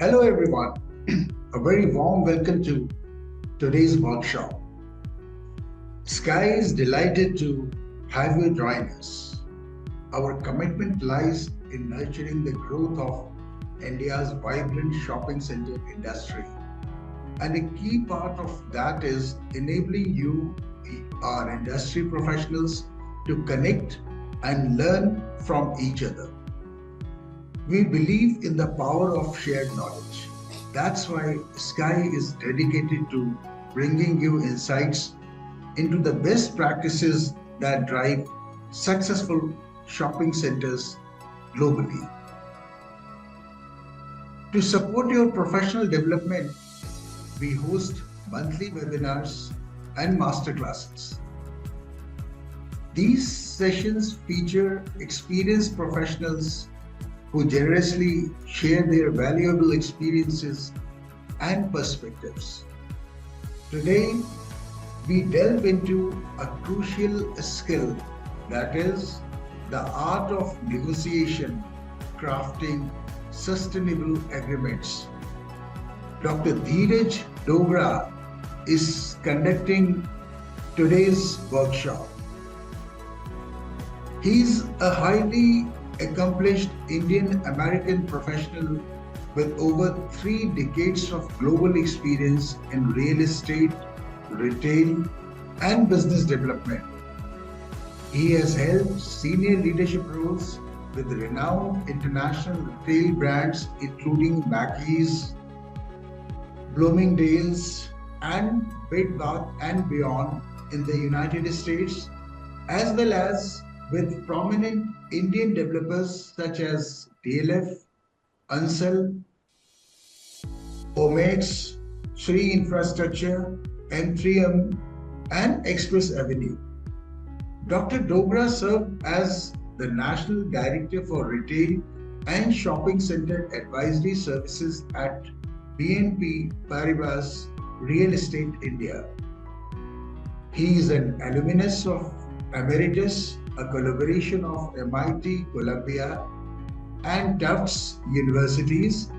Hello, everyone. A very warm welcome to today's workshop. Sky is delighted to have you join us. Our commitment lies in nurturing the growth of India's vibrant shopping center industry. And a key part of that is enabling you, our industry professionals, to connect and learn from each other. We believe in the power of shared knowledge. That's why Sky is dedicated to bringing you insights into the best practices that drive successful shopping centers globally. To support your professional development, we host monthly webinars and masterclasses. These sessions feature experienced professionals who generously share their valuable experiences and perspectives. Today, we delve into a crucial skill, that is, the art of negotiation, crafting sustainable agreements. Dr. Dheeraj Dogra is conducting today's workshop. He's a highly accomplished Indian American professional with over 3 decades of global experience in real estate, retail, and business development. He has held senior leadership roles with renowned international retail brands including Macy's, Bloomingdale's, and Bed Bath and Beyond in the United States, as well as with prominent Indian developers such as DLF, Ansal, Omates, Sri Infrastructure, M3M, and Express Avenue. Dr. Dogra served as the National Director for Retail and Shopping Center Advisory Services at BNP Paribas Real Estate India. He is an alumnus of Emeritus, a collaboration of MIT, Columbia, and Tufts Universities,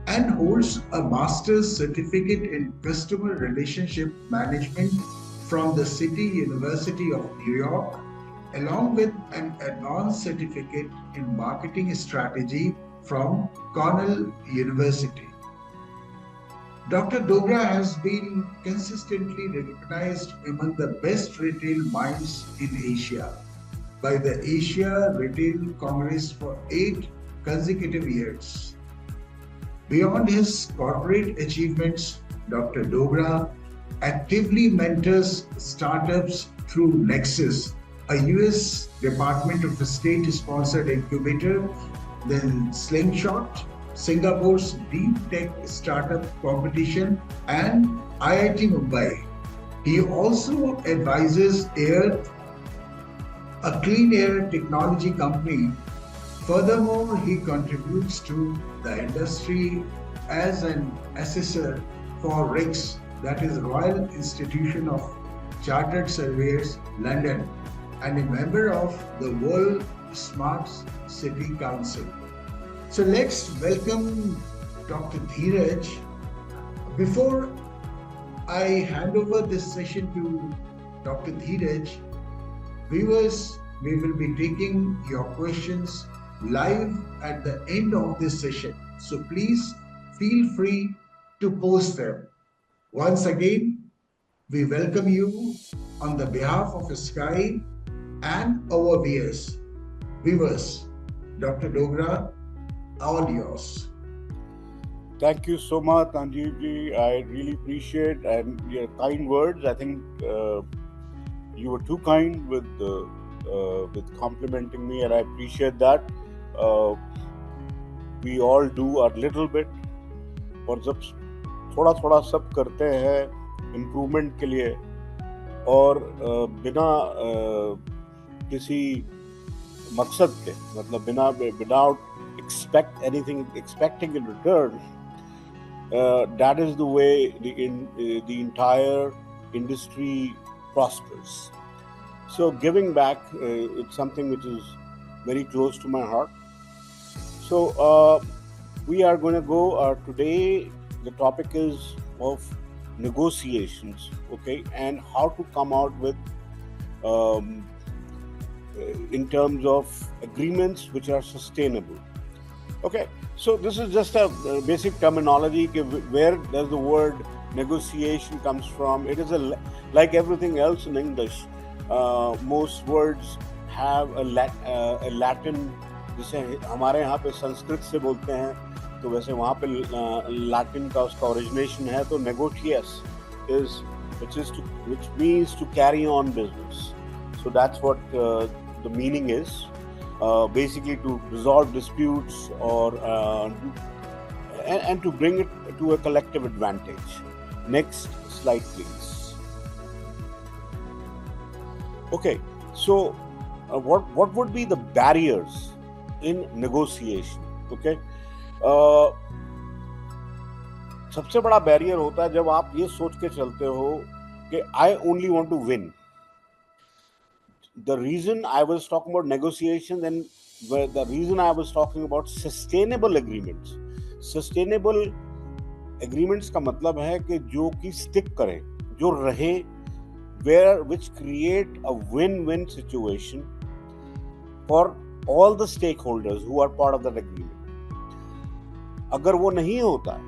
and holds a master's certificate in customer relationship management from the City University of New York, along with an advanced certificate in marketing strategy from Cornell University. Dr. Dogra has been consistently recognized among the best retail minds in Asia by the Asia Retail Congress for 8 consecutive years. Beyond his corporate achievements, Dr. Dogra actively mentors startups through Nexus, a US Department of State sponsored incubator, then Slingshot, Singapore's deep tech startup competition, and IIT Mumbai. He also advises Air, a clean air technology company. Furthermore, he contributes to the industry as an assessor for RICS, that is Royal Institution of Chartered Surveyors, London, and a member of the World Smart City Council. So let's welcome Dr. Dheeraj. Before I hand over this session to Dr. Dheeraj, viewers, we will be taking your questions live at the end of this session. So please feel free to post them. Once again, we welcome you on the behalf of Sky and our viewers. Dr. Dogra, all yours. Thank you so much, Anjivji. I really appreciate and your kind words. I think you were too kind with complimenting me, and I appreciate that. We all do our little bit, और जब थोड़ा थोड़ा सब करते हैं improvement के लिए और बिना किसी मकसद के, मतलब बिना without expecting in return, that is the way the entire industry prospers. So giving back, it's something which is very close to my heart. So we are going to go today. The topic is of negotiations, okay, and how to come out with um, in terms of agreements which are sustainable. Okay, so this is just a basic terminology. Where does the word negotiation comes from? It is like everything else in English. Most words have a Latin, जिसे हमारे यहाँ पे संस्कृत से बोलते हैं, तो वैसे वहाँ पे लैटिन का उसका ओरिजिनेशन है. तो negotiate is which means to carry on business. So that's what the meaning is. Basically to resolve disputes or and to bring it to a collective advantage. Next slide, please. Okay, so what would be the barriers in negotiation? Okay, सबसे बड़ा barrier होता है जब आप ये सोच के चलते हो कि I only want to win. The reason I was talking about negotiations and the reason I was talking about sustainable agreements. Sustainable agreements का मतलब है कि जो कि stick करें, जो रहे, which create a win-win situation for all the stakeholders who are part of that agreement. अगर वो नहीं होता,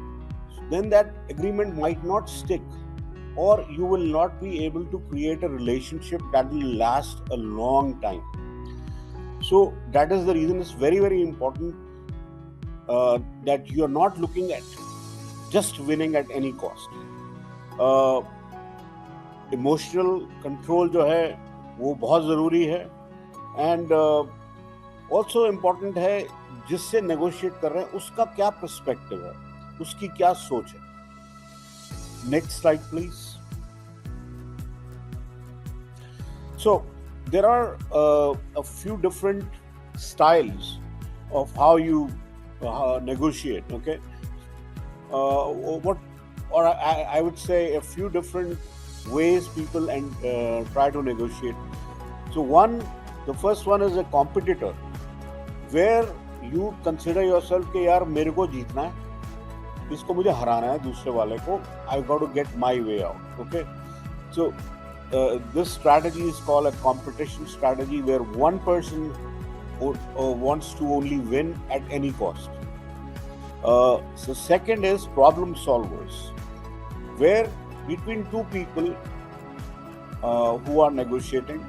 then that agreement might not stick, or you will not be able to create a relationship that will last a long time. So that is the reason it's very, very important that you are not looking at just winning at any cost. Emotional control जो है वो बहुत ज़रूरी है, and also important है जिससे negotiate कर रहे हैं उसका क्या perspective है, उसकी क्या सोच है. Next slide, please. So there are a few different styles of how you negotiate. Okay, I would say a few different ways people try to negotiate. So the first one is a competitor, where you consider yourself कि यार मेरे को जीतना है, इसको मुझे हराना है दूसरे वाले को. I've got to get my way out. Okay, so this strategy is called a competition strategy, where one person wants to only win at any cost. So second is problem solvers, where between two people who are negotiating,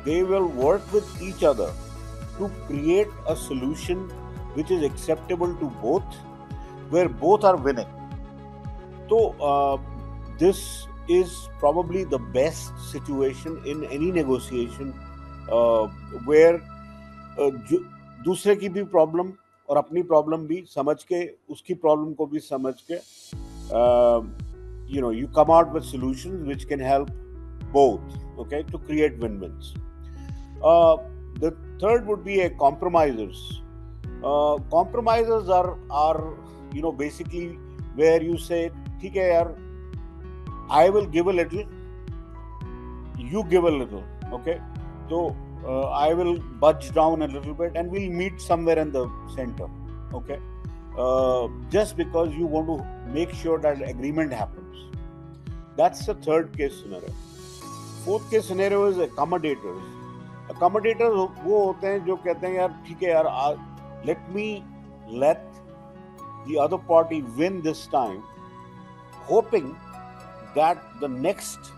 they will work with each other to create a solution which is acceptable to both, where both are winning. So this is probably the best situation in any negotiation, where दूसरे की भी problem और अपनी problem भी समझ के, उसकी problem को भी समझ के, you come out with solutions which can help both, okay, to create win-wins. The third would be a compromisers. Compromisers are basically where you say, ठीक है यार, I will give a little, you give a little, okay? So I will budge down a little bit and we'll meet somewhere in the center, okay? Just because you want to make sure that agreement happens. That's the third case scenario. Fourth case scenario is accommodators. Accommodators वो होते हैं जो कहते हैं यार ठीक है यार, let the other party win this time, hoping that the next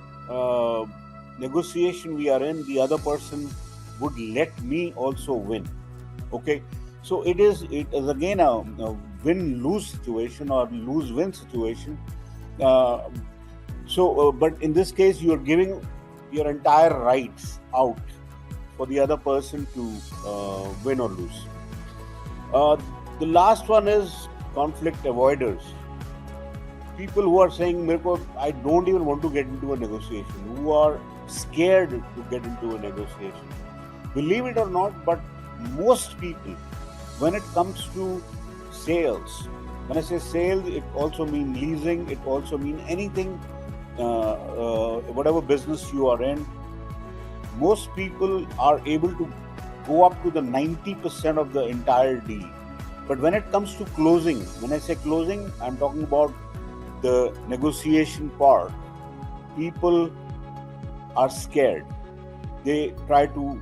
negotiation we are in, the other person would let me also win. Okay, so it is again a win-lose situation or lose-win situation. But in this case, you are giving your entire rights out for the other person to win or lose. The last one is conflict avoiders. People who are saying, I don't even want to get into a negotiation, who are scared to get into a negotiation. Believe it or not, but most people, when it comes to sales, when I say sales, it also means leasing, it also means anything, whatever business you are in, most people are able to go up to the 90% of the entire deal. But when it comes to closing, when I say closing, I'm talking about the negotiation part. People are scared. They try to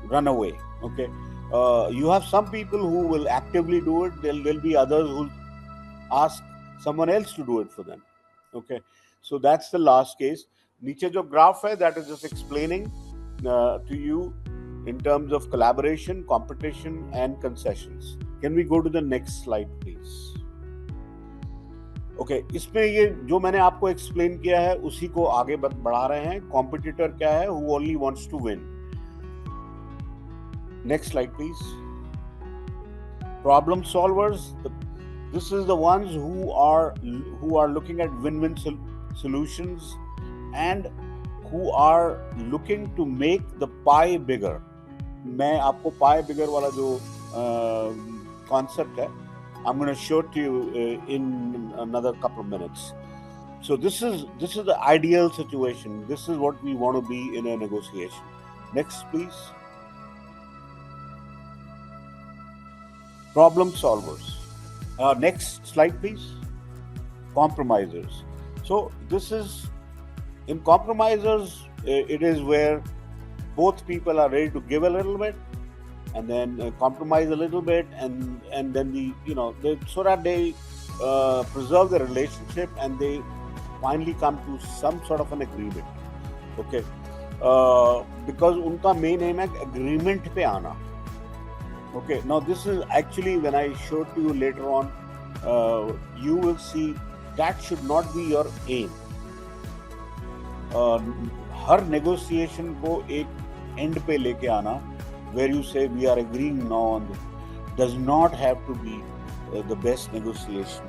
run away. Okay, you have some people who will actively do it. There'll be others who ask someone else to do it for them. Okay, so that's the last case. नीचे जो graph है, that is just explaining to you in terms of collaboration, competition, and concessions. Can we go to the next slide, please? Okay, इसमें ये जो मैंने आपको explain किया है उसी को आगे बढ़ा रहे हैं. Competitor क्या है? Who only wants to win. Next slide, please. Problem solvers. This is the ones who are looking at win-win solutions and who are looking to make the pie bigger. मैं आपको pie bigger वाला जो concept है, I'm going to show it to you in another couple of minutes. So this is the ideal situation. This is what we want to be in a negotiation. Next, please. Problem solvers. Next slide, please. Compromisers. So this is, in compromisers, it is where both people are ready to give a little bit and then compromise a little bit, and then so that they preserve the relationship and they finally come to some sort of an agreement. Okay, because unka main aim है agreement पे आना. Okay, now this is actually, when I show to you later on, you will see that should not be your aim. Her negotiation को एक end पे लेके आना, where you say we are agreeing now on this, does not have to be the best negotiation.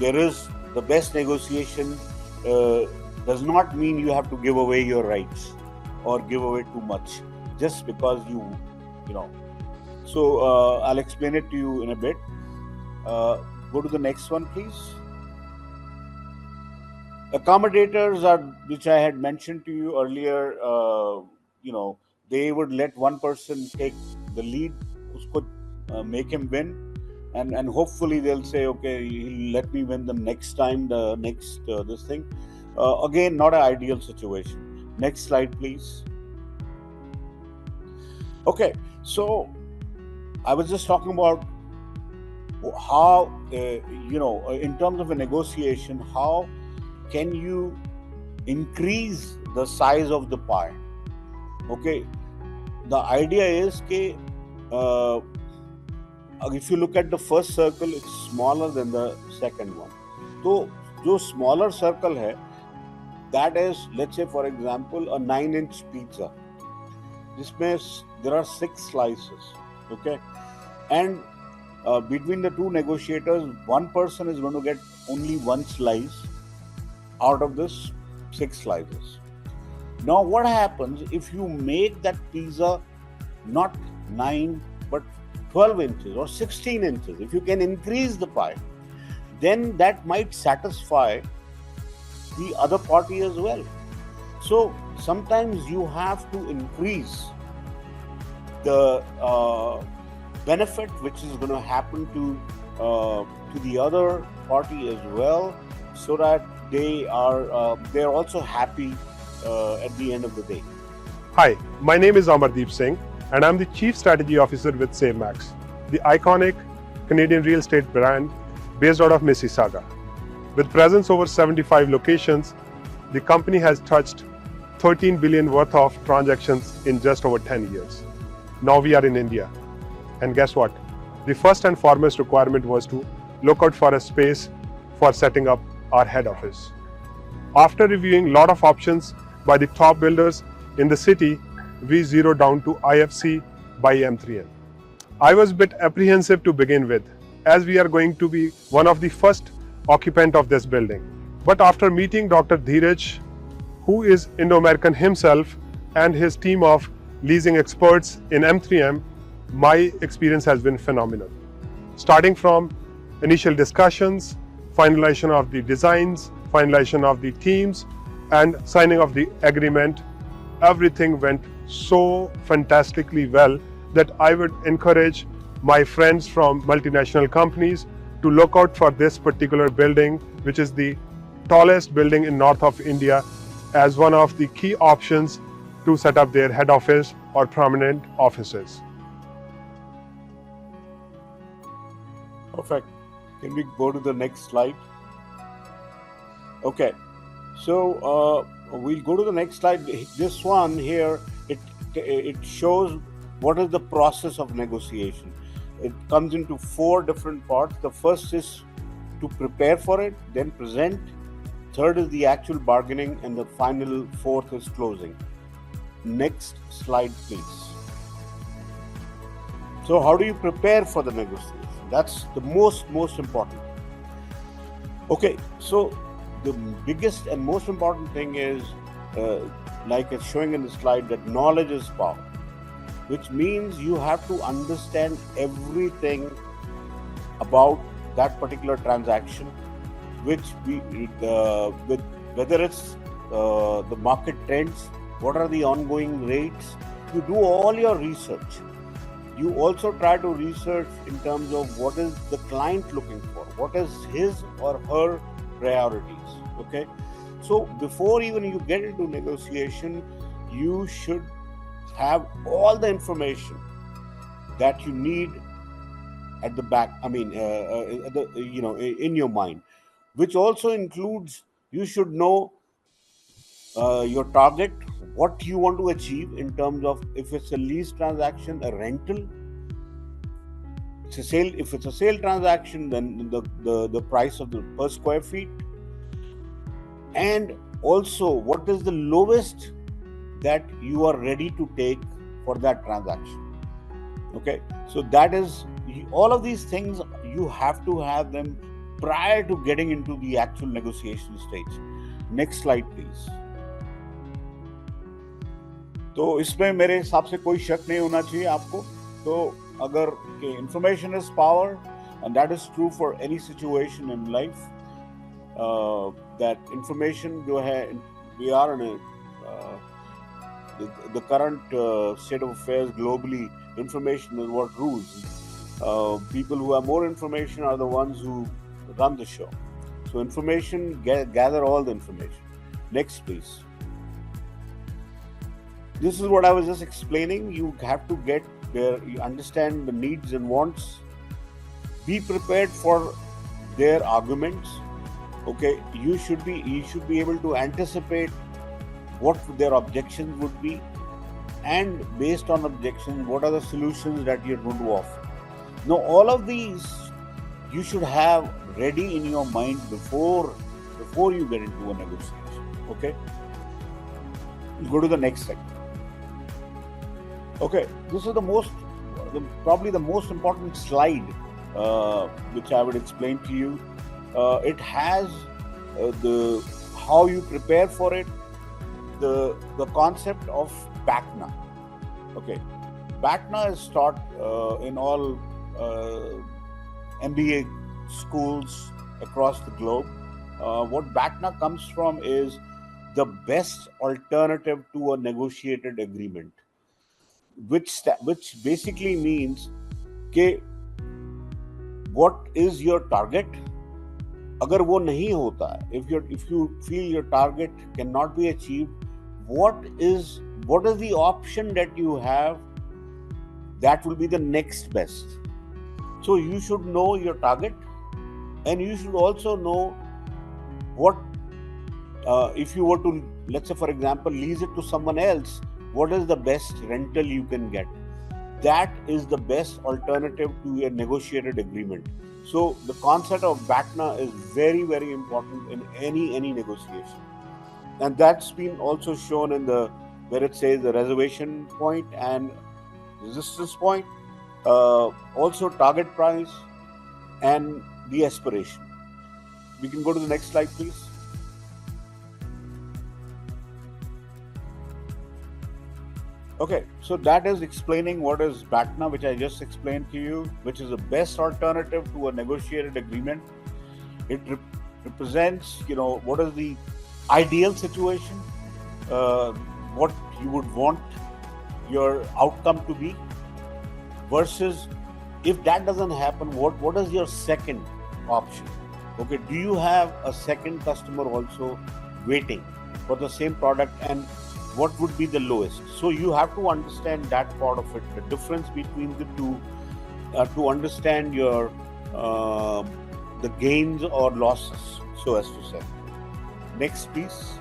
There is the best negotiation does not mean you have to give away your rights or give away too much just because you know. So I'll explain it to you in a bit. Go to the next one, please. Accommodators are, which I had mentioned to you earlier, they would let one person take the lead, usko, make him win, and hopefully they'll say, okay, he'll let me win the next time, the next this thing. Again, not an ideal situation. Next slide, please. Okay, so I was just talking about how, in terms of a negotiation, how can you increase the size of the pie? Okay, the idea is that if you look at the first circle, it's smaller than the second one. So, the smaller circle hai, that is, let's say for example, a 9-inch pizza. There are 6 slices. Okay, and between the two negotiators, one person is going to get only 1 slice out of this 6 slices. Now what happens if you make that pizza not 9 but 12 inches or 16 inches? If you can increase the pie, then that might satisfy the other party as well. So sometimes you have to increase the benefit which is going to happen to the other party as well, so that they're also happy at the end of the day. Hi, my name is Amardeep Singh and I'm the Chief Strategy Officer with MRICS, the iconic Canadian real estate brand based out of Mississauga. With presence over 75 locations, the company has touched 13 billion worth of transactions in just over 10 years. Now we are in India. And guess what? The first and foremost requirement was to look out for a space for setting up our head office. After reviewing a lot of options by the top builders in the city, we zeroed down to IFC by M3M. I was a bit apprehensive to begin with, as we are going to be one of the first occupant of this building. But after meeting Dr. Dheeraj, who is Indo-American himself, and his team of leasing experts in M3M, my experience has been phenomenal. Starting from initial discussions, finalization of the designs, finalization of the teams, and signing of the agreement, everything went so fantastically well that I would encourage my friends from multinational companies to look out for this particular building, which is the tallest building in north of India, as one of the key options to set up their head office or permanent offices. Perfect. Can we go to the next slide? Okay. So we'll go to the next slide. This one here, it shows what is the process of negotiation. It comes into 4 different parts. The first is to prepare for it, then present. Third is the actual bargaining, and the final 4th is closing. Next slide, please. So how do you prepare for the negotiation? That's the most important. Okay, so the biggest and most important thing is, like it's showing in the slide, that knowledge is power, which means you have to understand everything about that particular transaction, which with whether it's the market trends, what are the ongoing rates. You do all your research. You also try to research in terms of what is the client looking for, what is his or her priorities. Okay, so before even you get into negotiation, you should have all the information that you need at the back. In your mind, which also includes, you should know your target, what you want to achieve in terms of, if it's a lease transaction, a rental. It's a sale. If it's a sale transaction, then the price of the per square feet, and also what is the lowest that you are ready to take for that transaction. Okay, so that is, all of these things you have to have them prior to getting into the actual negotiation stage. Next slide, please. तो इसमें मेरे हिसाब से कोई शक नहीं होना चाहिए आपको. तो अगर information is power, and that is true for any situation in life, that information जो है, we are in a the current state of affairs globally, information is what rules. People who have more information are the ones who run the show. So information, gather all the information. Next, please. This is what I was just explaining. You have to get there, you understand the needs and wants. Be prepared for their arguments. Okay, you should be able to anticipate what their objections would be, and based on objections, what are the solutions that you're going to offer. Now, all of these you should have ready in your mind before you get into a negotiation. Okay, we'll go to the next segment. Okay, this is probably the most important slide which I would explain to you. It has how you prepare for it, the concept of BATNA. Okay, BATNA is taught in all MBA schools across the globe. What BATNA comes from is the best alternative to a negotiated agreement, which basically means कि what is your target. अगर वो नहीं होता है, if you feel your target cannot be achieved, what is the option that you have that will be the next best. So you should know your target, and you should also know what if you were to, let's say for example, lease it to someone else, what is the best rental you can get. That is the best alternative to a negotiated agreement. So the concept of BATNA is very, very important in any negotiation. And that's been also shown in where it says the reservation point and resistance point, also target price and the aspiration. We can go to the next slide, please. Okay, so that is explaining what is BATNA, which I just explained to you, which is the best alternative to a negotiated agreement. It represents, what is the ideal situation, what you would want your outcome to be, versus if that doesn't happen, what is your second option? Okay, do you have a second customer also waiting for the same product, and what would be the lowest? So you have to understand that part of it, the difference between the two, to understand your the gains or losses, so as to say. Next, please.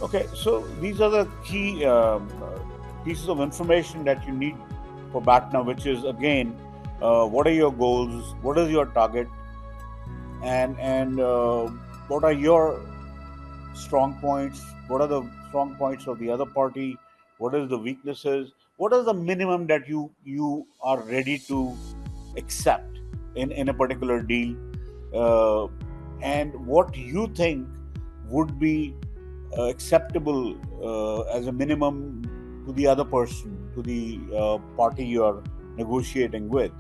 Okay, so these are the key pieces of information that you need for BATNA, which is again, what are your goals, what is your target, and what are your strong points, what are the strong points of the other party, what is the weaknesses, what is the minimum that you are ready to accept in a particular deal, and what you think would be acceptable as a minimum to the other person, to the party you are negotiating with.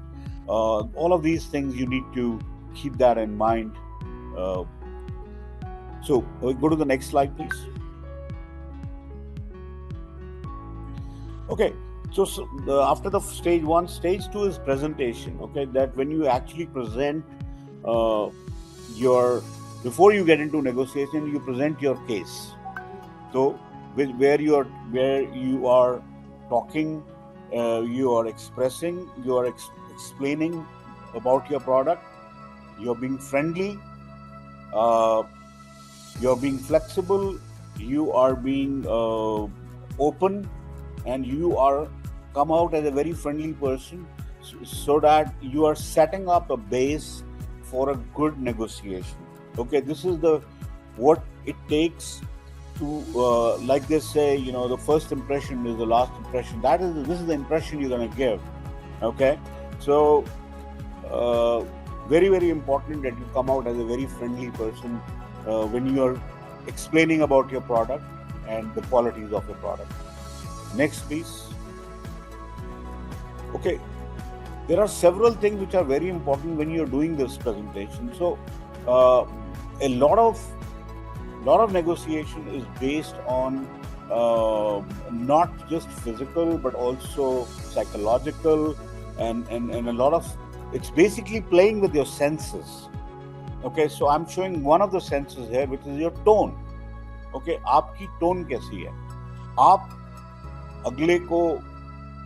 All of these things you need to keep that in mind. So go to the next slide, please. Okay, so after the stage 1, stage 2 is presentation. Okay, that when you actually present before you get into negotiation, you present your case. So where you are talking, you are expressing, you are explaining about your product, you're being friendly, you're being flexible, you are being open, and you are come out as a very friendly person, so that you are setting up a base for a good negotiation. Okay, this is what it takes to, like they say, the first impression is the last impression. This is the impression you're going to give. Okay, so very, very important that you come out as a very friendly person when you are explaining about your product and the qualities of your product. Next, please. Okay, there are several things which are very important when you're doing this presentation. So a lot of negotiation is based on not just physical but also psychological, and a lot of, it's basically playing with your senses. Okay, so I'm showing one of the senses here, which is your tone. Okay, आपकी tone कैसी है, आप अगले को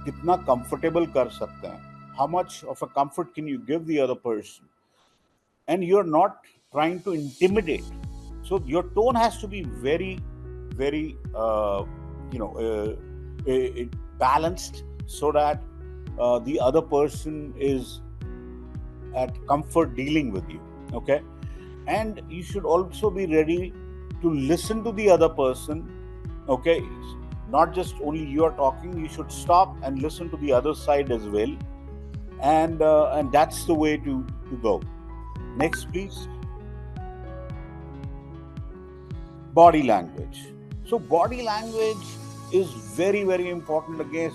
कितना comfortable कर सकते हैं, how much of a comfort can you give the other person, and you're not trying to intimidate. So your tone has to be very, very balanced, so that the other person is at comfort dealing with you. Okay, and you should also be ready to listen to the other person. Okay, not just only you are talking, you should stop and listen to the other side as well, and that's the way to go. Next, please. Body language. So body language is very, very important. Again,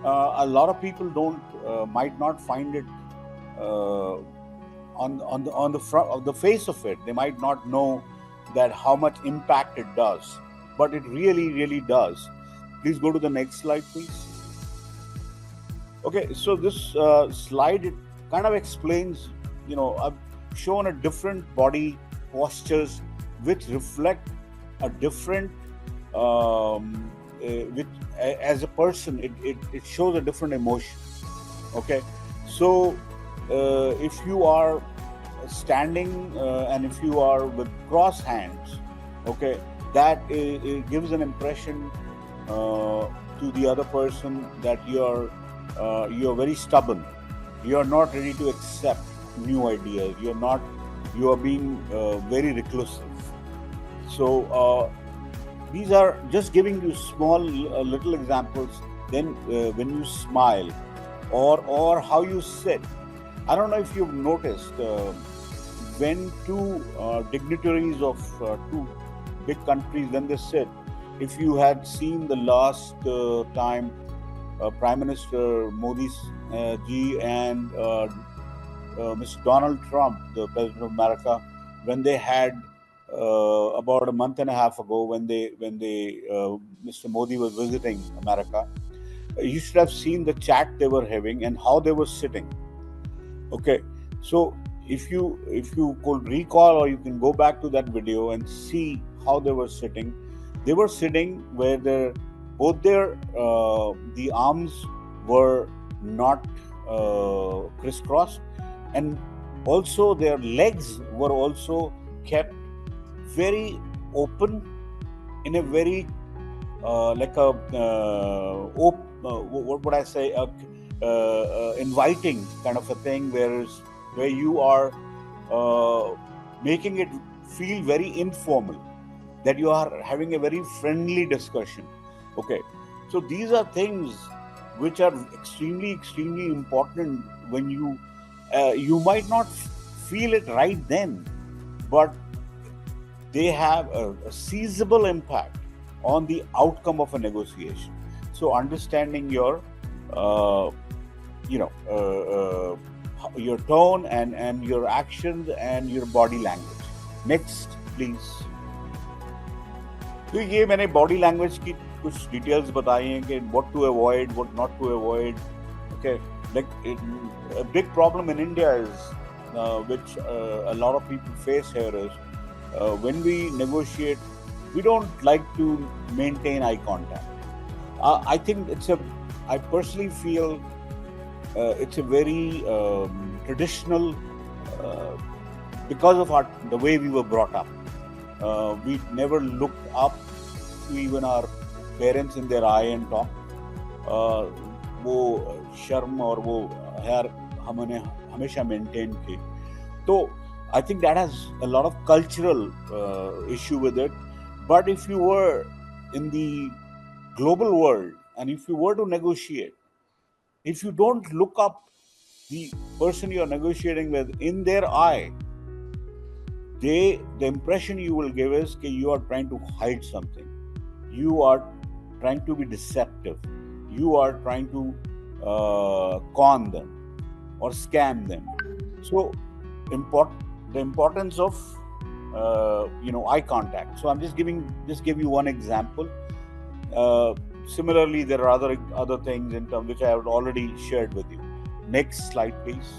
a lot of people might not find it on the front of the face of it. They might not know that how much impact it does, but it really, really does. Please go to the next slide, please. Okay, so this slide, it kind of explains, I've shown a different body postures which reflect a different, as a person, it shows a different emotion. Okay, so if you are standing and if you are with crossed hands, okay, that it gives an impression to the other person that you're very stubborn, you're not ready to accept new ideas, you are being very reclusive. So these are just giving you small little examples. Then when you smile, or how you sit. I don't know if you've noticed, when two dignitaries of two big countries, when they sit, if you had seen the last time Prime Minister Modi ji and Mr. Donald Trump, the President of America, when they had about a month and a half ago when Mr. Modi was visiting America. You should have seen the chat they were having and how they were sitting. Okay, so if you could recall, or you can go back to that video and see how they were sitting. They were sitting where the arms were not crisscrossed, and also their legs were also kept very open in a very what would I say, inviting kind of a thing, where you are making it feel very informal, that you are having a very friendly discussion. Okay, so these are things which are extremely important. When you might not feel it right then, but they have a seizable impact on the outcome of a negotiation. So understanding your your tone and your actions and your body language. Next, please. तो ये मैंने body language की कुछ details बताई हैं कि what to avoid, what not to avoid. Okay, like a big problem in India is which a lot of people face here is when we negotiate, we don't like to maintain eye contact. I think I personally feel it's a very traditional, because of the way we were brought up. We never looked up to even our parents in their eye and talk. वो शर्म और वो यार हमने हमेशा maintain की. So I think that has a lot of cultural issue with it. But if you were in the global world and if you were to negotiate, if you don't look up the person you are negotiating with in their eye, the impression you will give is that you are trying to hide something. You are trying to be deceptive. You are trying to con them or scam them. So the importance of eye contact. So I'm just give you one example. Similarly, there are other things in terms which I have already shared with you. Next slide, please.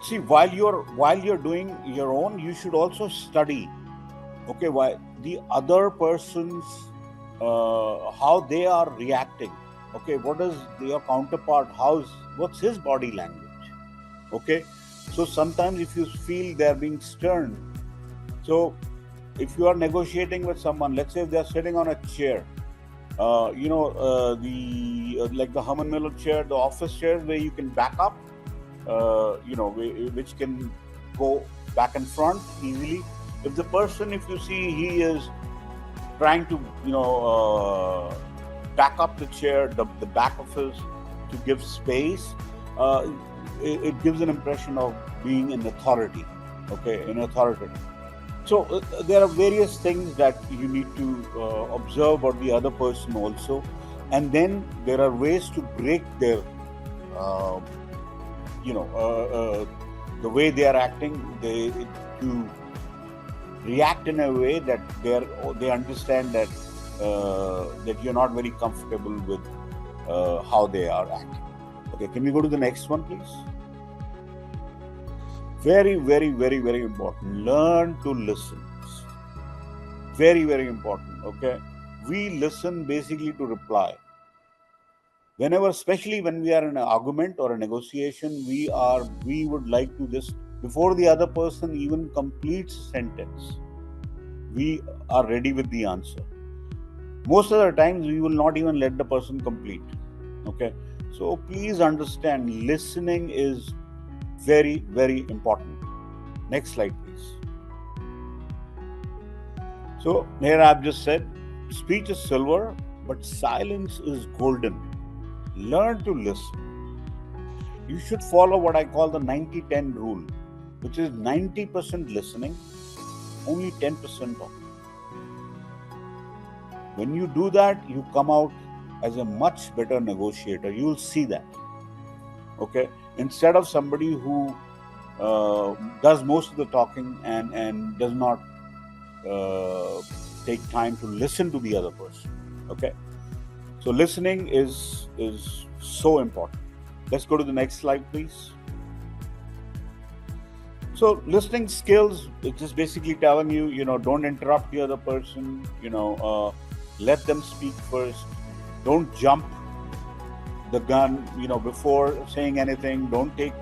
See, while you're doing your own, you should also study. Okay, why the other person's how they are reacting. Okay, what is your counterpart? What's his body language? Okay, so sometimes if you feel they're being stern, so if you are negotiating with someone, let's say if they're sitting on a chair, like the Herman Miller chair, the office chairs where you can back up, which can go back and front easily. If the person, if you see he is trying to, back up the chair, the back of his, to give space, it gives an impression of being an authority, okay, an authority. So there are various things that you need to observe about the other person also, and then there are ways to break their, the way they are acting, to react in a way that they understand that that you're not very comfortable with how they are acting. Okay, can we go to the next one, please? Very, very, very, very important. Learn to listen. Very, very important. Okay, we listen basically to reply. Whenever, especially when we are in an argument or a negotiation, we would like to just, before the other person even completes a sentence, we are ready with the answer. Most of the times we will not even let the person complete. Okay, so please understand, listening is very, very important. Next slide, please. So here I've just said, speech is silver, but silence is golden. Learn to listen. You should follow what I call the 90-10 rule, which is 90% listening, only 10% talking. When you do that, you come out as a much better negotiator. You will see that. Okay. instead of somebody who does most of the talking and does not take time to listen to the other person. Okay, so listening is so important. Let's go to the next slide, please. So listening skills, it's just basically telling you, don't interrupt the other person, let them speak first. Don't jump the gun, before saying anything. Don't take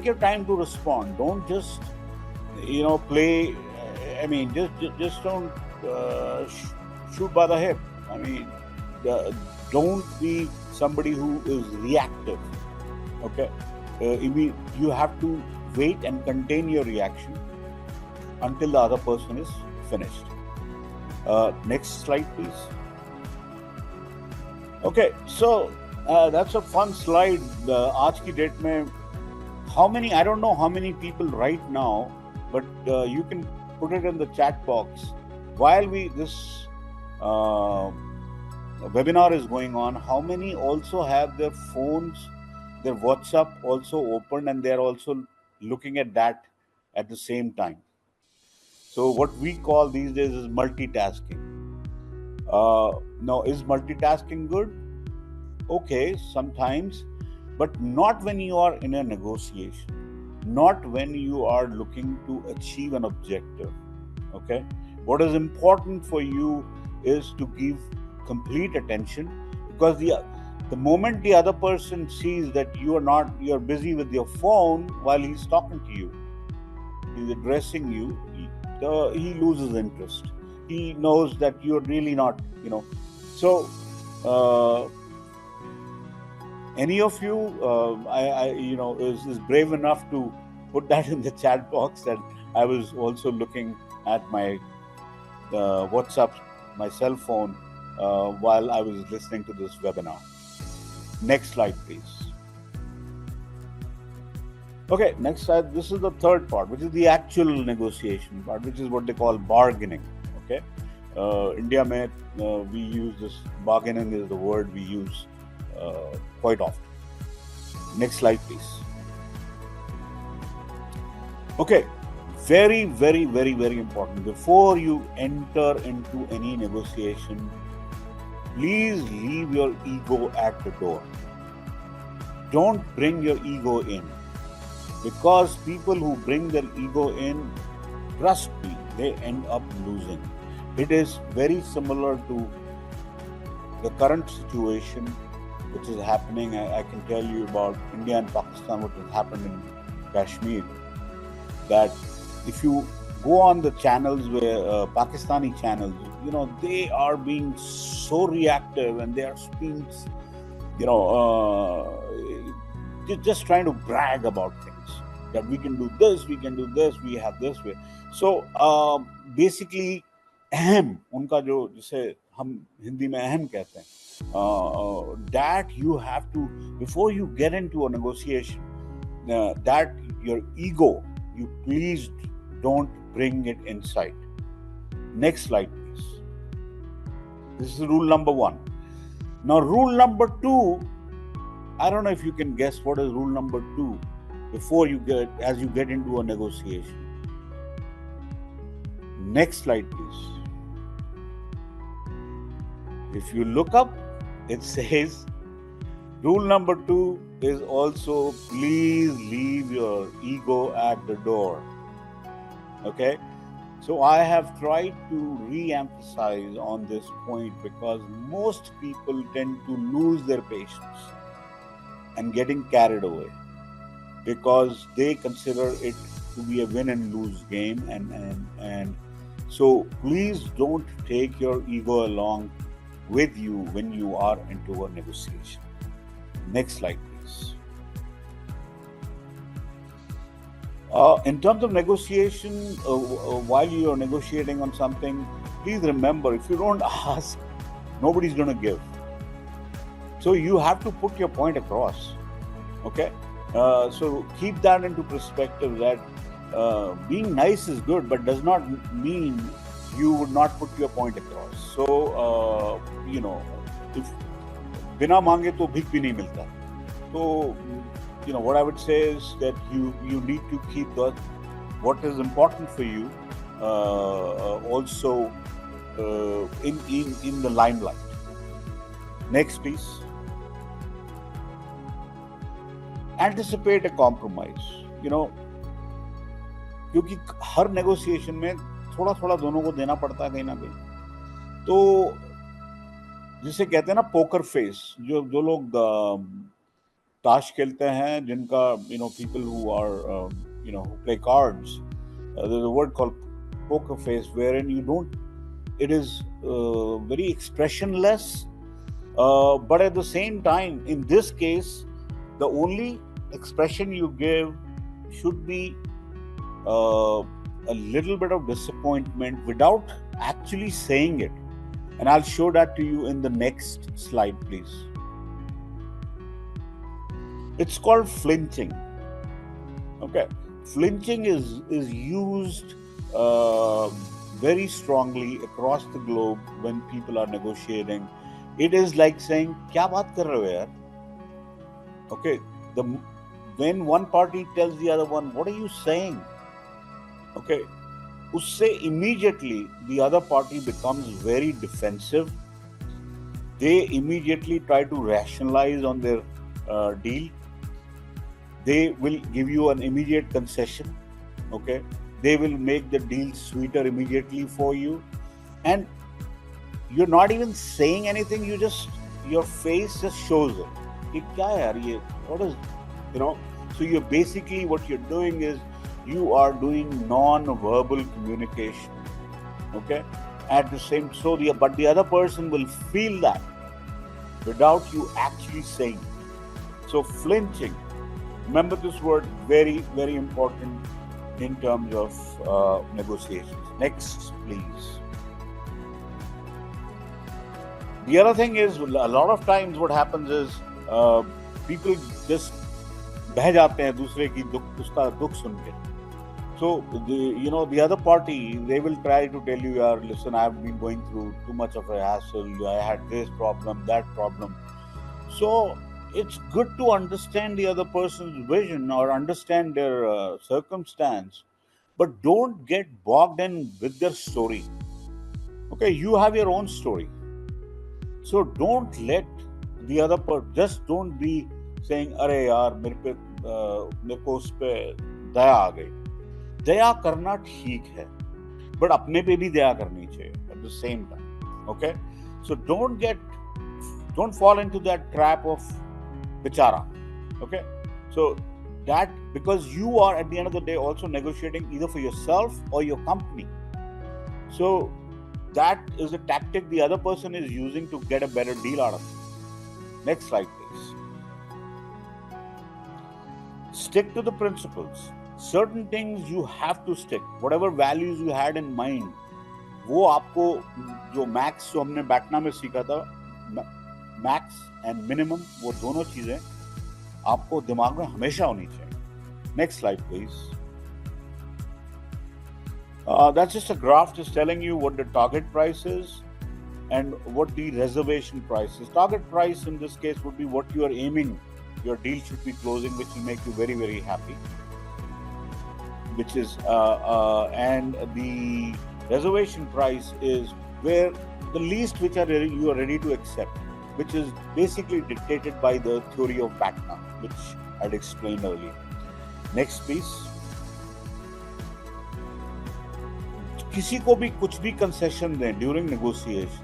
your time to respond. Don't just, play. I mean, just don't shoot by the hip. I mean, don't be somebody who is reactive. Okay, you have to wait and contain your reaction until the other person is finished. Next slide, please. Okay, so that's a fun slide. Aaj ki date mein, I don't know how many people right now, but you can put it in the chat box. While this webinar is going on, how many also have their phones, their WhatsApp also open, and they're also looking at that at the same time? So what we call these days is multitasking. Now, is multitasking good? Okay, sometimes, but not when you are in a negotiation, not when you are looking to achieve an objective. Okay, what is important for you is to give complete attention, because the moment the other person sees that you're busy with your phone while he's talking to you, he's addressing you, he loses interest. He knows that you're really not, So, any of you, is brave enough to put that in the chat box that I was also looking at my WhatsApp, my cell phone, while I was listening to this webinar. Next slide, please. Okay, next slide. This is the third part, which is the actual negotiation part, which is what they call bargaining. Okay, India mein, we use this, bargaining is the word we use quite often. Next slide, please. Okay, very, very, very, very important. Before you enter into any negotiation, please leave your ego at the door. Don't bring your ego in, because people who bring their ego in, trust me, they end up losing. It is very similar to the current situation which is happening. I can tell you about India and Pakistan, what has happened in Kashmir, that if you go on the channels where Pakistani channels, they are being so reactive, and they are being, just trying to brag about things, that we can do this, we have this way. So basically, ahem, unka jo jise hum Hindi mein ahem kehte hain, that you have to, before you get into a negotiation, that your ego, you please don't bring it inside. Next slide, please. This is rule number 1. Now, rule number 2, I don't know if you can guess what is rule number 2 as you get into a negotiation. Next slide, please. If you look up, it says rule number 2 is also, please leave your ego at the door. Okay, so I have tried to re-emphasize on this point, because most people tend to lose their patience and getting carried away, because they consider it to be a win and lose game, and so please don't take your ego along with you when you are into a negotiation. Next slide, please. In terms of negotiation, while you are negotiating on something, please remember, if you don't ask, nobody's going to give. So you have to put your point across. Okay? So keep that into perspective, that being nice is good, but does not mean you would not put your point across. So, if बिना मांगे तो भीख भी नहीं मिलता, तो what I would say is that you need to keep what is important for you also in the limelight. Next, please. Anticipate a compromise. क्योंकि हर negotiation में थोड़ा थोड़ा दोनों को देना पड़ता है कहीं ना कहीं, तो जिसे कहते हैं ना पोकर फेस, जो लोग ताश खेलते हैं, जिनका people who are who play cards, there's a word called poker face, wherein it is very expressionless, but at the same time, in this case, the only expression you give should be a little bit of disappointment without actually saying it. And I'll show that to you in the next slide, please. It's called flinching. Okay, flinching is used very strongly across the globe when people are negotiating. It is like saying, "Kya baat kar rahe ho yaar?" Okay, when one party tells the other one, "What are you saying?" Okay, usse immediately the other party becomes very defensive. They immediately try to rationalize on their deal. They will give you an immediate concession. Okay, they will make the deal sweeter immediately for you, and you're not even saying anything. Your face just shows it. Kya hai yaar ye? What is, so you're basically, what you're doing is you are doing non-verbal communication. Okay, at the same, but the other person will feel that without you actually saying. So flinching, remember this word, very, very important in terms of negotiations. Next, please. The other thing is, a lot of times what happens is people just बह जाते हैं दूसरे की उसका दुख सुन के. So the other party, they will try to tell you, listen, I've been going through too much of a hassle, I had this problem, that problem. So it's good to understand the other person's vision or understand their circumstance, but don't get bogged in with their story. Okay, you have your own story. So don't let the other person, just don't be saying, "अरे यार मेरे को उस पे दया आ गई." दया करना ठीक है, बट अपने पे भी दया करनी चाहिए at the same time. Okay, so don't fall into that trap of bichara. Okay, so that, because you are at the end of the day also negotiating either for yourself or your company. So that is a tactic the other person is using to get a better deal out of it. Next slide, please. Stick to the principles. Certain things you have to stick. Whatever values you had in mind, वो आपको जो max जो हमने बैटना में सीखा था, max and minimum, वो दोनों चीजें आपको दिमाग में हमेशा होनी चाहिए. Next slide, please. That's just a graph just telling you what the target price is and what the reservation price is. Target price in this case would be what you are aiming, your deal should be closing, which will make you very, very happy. Which is, and the reservation price is where the least which you are ready to accept, which is basically dictated by the theory of BATNA, which I'd explained earlier. Next, please. किसी को भी कुछ भी concession दें during negotiations,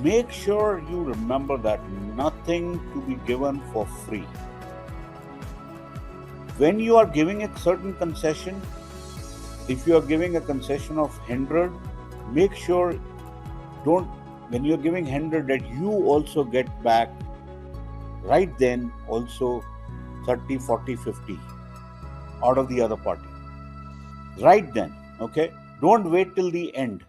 make sure you remember that nothing to be given for free. When you are giving a certain concession, if you are giving a concession of 100, make sure when you're giving 100, that you also get back right then also 30, 40, 50 out of the other party. Right then, okay? Don't wait till the end,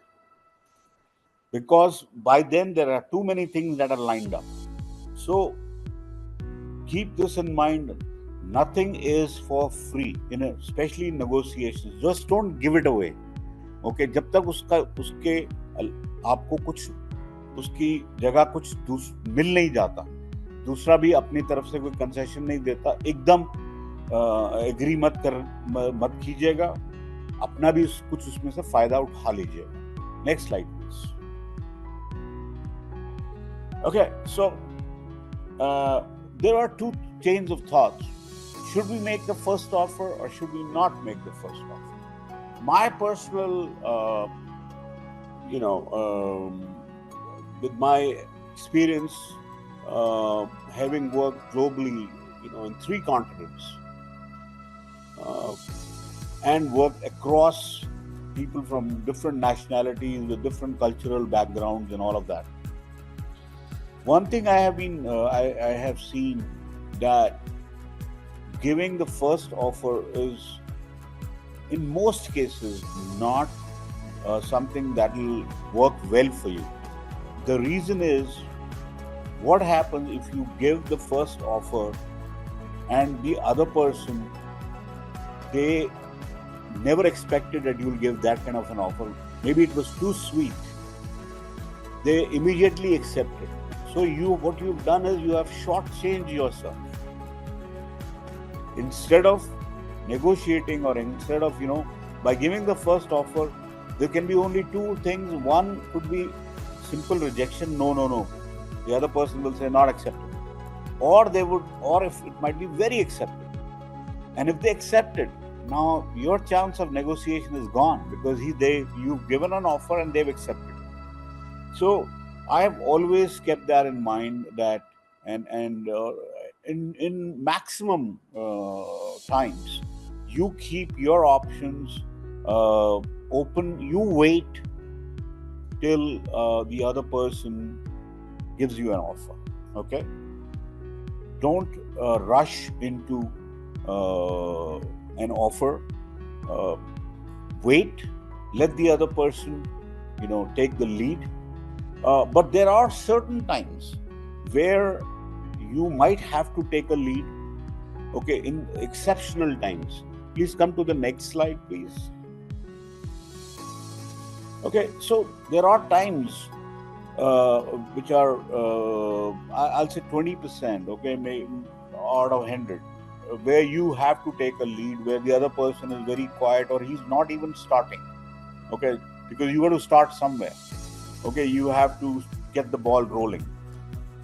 because by then there are too many things that are lined up. So keep this in mind. Nothing is for free, especially in negotiations. Just don't give it away. Okay, जब तक आपको कुछ उसकी जगह कुछ मिल नहीं जाता, दूसरा भी अपनी तरफ से कोई कंसेशन नहीं देता, एकदम एग्री मत कीजिएगा, अपना भी कुछ उसमें से फायदा उठा लीजिएगा। Next slide please. Okay, so there are two chains of thoughts. Should we make the first offer or should we not make the first offer? My personal, with my experience, having worked globally, in 3 continents, and worked across people from different nationalities with different cultural backgrounds and all of that. One thing I have seen that giving the first offer is, in most cases, not something that will work well for you. The reason is, what happens if you give the first offer and the other person, they never expected that you will give that kind of an offer. Maybe it was too sweet. They immediately accepted. So what you've done is you have shortchanged yourself. Instead of negotiating, or instead of, by giving the first offer, there can be only 2 things. One could be simple rejection, no. The other person will say not acceptable. Or if it might be very accepted. And if they accept it, now your chance of negotiation is gone, because you've given an offer and they've accepted. So I have always kept that in mind, that in maximum times, you keep your options open. You wait till the other person gives you an offer. Okay, don't rush into an offer. Wait, let the other person take the lead. But there are certain times where you might have to take a lead. Okay, in exceptional times. Please come to the next slide, please. Okay, so there are times which are, I'll say 20%, okay, maybe out of 100, where you have to take a lead, where the other person is very quiet, or he's not even starting. Okay, because you got to start somewhere. Okay, you have to get the ball rolling.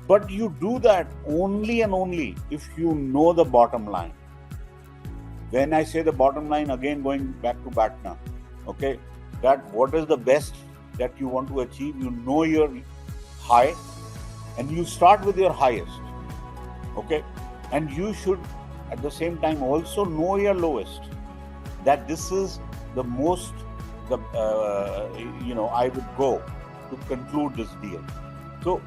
But you do that only and only if you know the bottom line. When I say the bottom line, again going back to BATNA, okay, that what is the best that you want to achieve, you know your high, and you start with your highest. Okay, and you should at the same time also know your lowest, that this is the most I would go to conclude this deal. So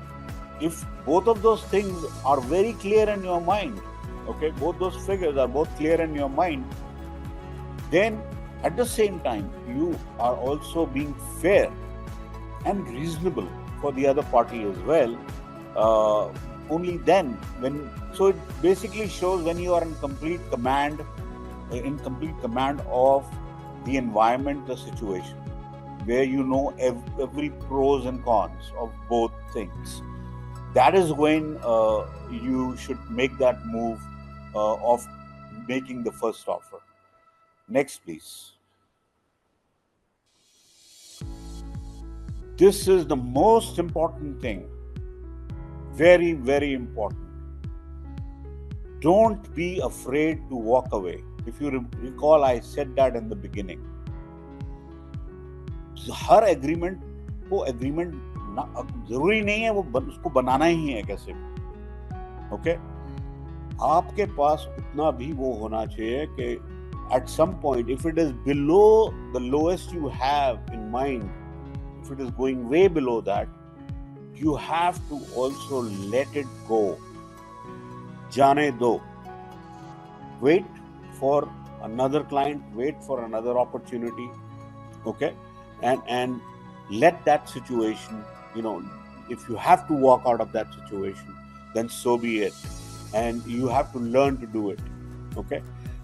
if both of those things are very clear in your mind, okay, both those figures are both clear in your mind, then at the same time you are also being fair and reasonable for the other party as well. Only then, so it basically shows when you are in complete command of the environment, the situation, where you know every pros and cons of both things. That is when you should make that move of making the first offer. Next, please. This is the most important thing. Very, very important. Don't be afraid to walk away. If you recall, I said that in the beginning. Her agreement को agreement जरूरी नहीं है वो उसको बनाना ही है कैसे भी. Okay, आपके पास उतना भी वो होना चाहिए कि at some point, if it is below the lowest you have in mind, if it is going way below that, you have to also let it go. जाने दो. Wait for another client, wait for another opportunity, okay, and let that situation, if you have to walk out of that situation, then so be it, and you have to learn to do it, okay.